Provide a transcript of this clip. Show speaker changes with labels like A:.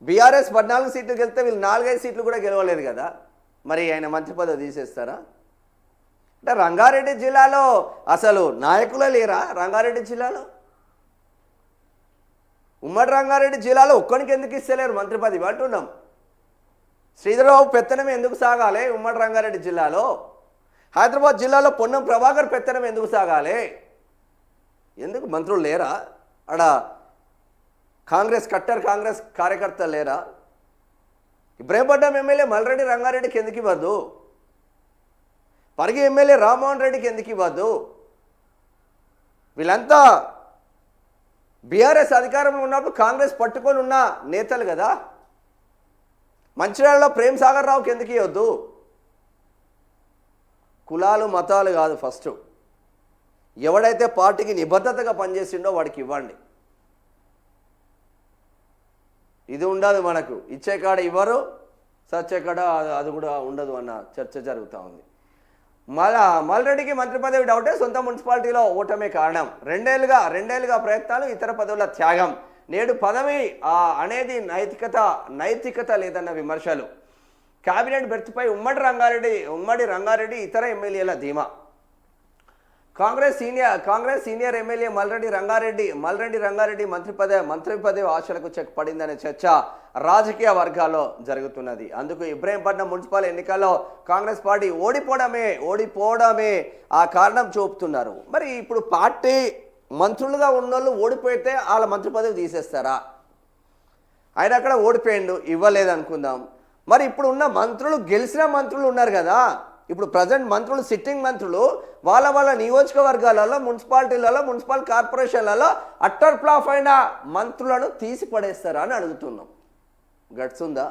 A: BRS 14 సీట్లు గెలిస్తే వీళ్ళు 4-5 సీట్లు కూడా గెలవలేదు కదా, మరి ఆయన మంత్రి పదవి తీసేస్తారా? అంటే రంగారెడ్డి జిల్లాలో అసలు నాయకులే లేరా? రంగారెడ్డి జిల్లాలో, ఉమ్మడి రంగారెడ్డి జిల్లాలో ఒక్కరికి ఎందుకు ఇస్తలేరు మంత్రి పదవి అంటున్నాం. శ్రీధరబాబు పెత్తనం ఎందుకు సాగాలి ఉమ్మడి రంగారెడ్డి జిల్లాలో? హైదరాబాద్ జిల్లాలో పొన్నం ప్రభాకర్ పెత్తనం ఎందుకు సాగాలి? ఎందుకు మంత్రులు లేరా? ఆడ కాంగ్రెస్ కార్యకర్తలు లేరా? ఇబ్రహీంపట్నం ఎమ్మెల్యే మల్రెడ్డి రంగారెడ్డికి ఎందుకు ఇవ్వద్దు? పరిగి ఎమ్మెల్యే రామ్మోహన్ రెడ్డికి ఎందుకు ఇవ్వద్దు? వీళ్ళంతా బీఆర్ఎస్ అధికారంలో ఉన్నప్పుడు కాంగ్రెస్ పట్టుకొని ఉన్న నేతలు కదా. మంచిర్యాలలో ప్రేమ్ సాగర్ రావుకి ఎందుకు ఇవ్వద్దు? కులాలు మతాలు కాదు, ఫస్ట్ ఎవడైతే పార్టీకి నిబద్ధతగా పనిచేసిండో వాడికి ఇవ్వండి. ఇది ఉండదు, మనకు ఇచ్చే కాడ ఇవ్వరు, సచ్చే కాడ అది కూడా ఉండదు అన్న చర్చ జరుగుతూ ఉంది. మల్రెడ్డికి మంత్రి పదవి డౌటే, సొంత మున్సిపాలిటీలో ఓటమే కారణం. రెండేళ్లుగా ప్రయత్నాలు, ఇతర పదవుల త్యాగం. నేడు పదవి అనేది నైతికత లేదన్న విమర్శలు. కేబినెట్ బెర్త్పై ఉమ్మడి రంగారెడ్డి ఇతర ఎమ్మెల్యేల ధీమా. కాంగ్రెస్ సీనియర్ ఎమ్మెల్యే మల్రెడ్డి రంగారెడ్డి మంత్రి పదవి ఆశలకు చెక్ పడిందనే చర్చ రాజకీయ వర్గాల్లో జరుగుతున్నది. అందుకు ఇబ్రహీంపట్నం మున్సిపల్ ఎన్నికల్లో కాంగ్రెస్ పార్టీ ఓడిపోవడమే ఆ కారణం చూపుతున్నారు. మరి ఇప్పుడు పార్టీ మంత్రులుగా ఉన్నోళ్ళు ఓడిపోతే వాళ్ళ మంత్రి పదవి తీసేస్తారా? ఆయన అక్కడ ఓడిపోయిండు, ఇవ్వలేదు అనుకుందాం. మరి ఇప్పుడు ఉన్న మంత్రులు, గెలిచిన మంత్రులు ఉన్నారు కదా, ఇప్పుడు ప్రజెంట్ మంత్రులు, సిట్టింగ్ మంత్రులు వాళ్ళ నియోజకవర్గాలలో, మున్సిపాలిటీలలో, మున్సిపల్ కార్పొరేషన్లలో అట్టర్ ఫ్లాప్ అయిన మంత్రులను తీసి పడేస్తారా అని అడుగుతున్నాం. గట్స్ ఉందా?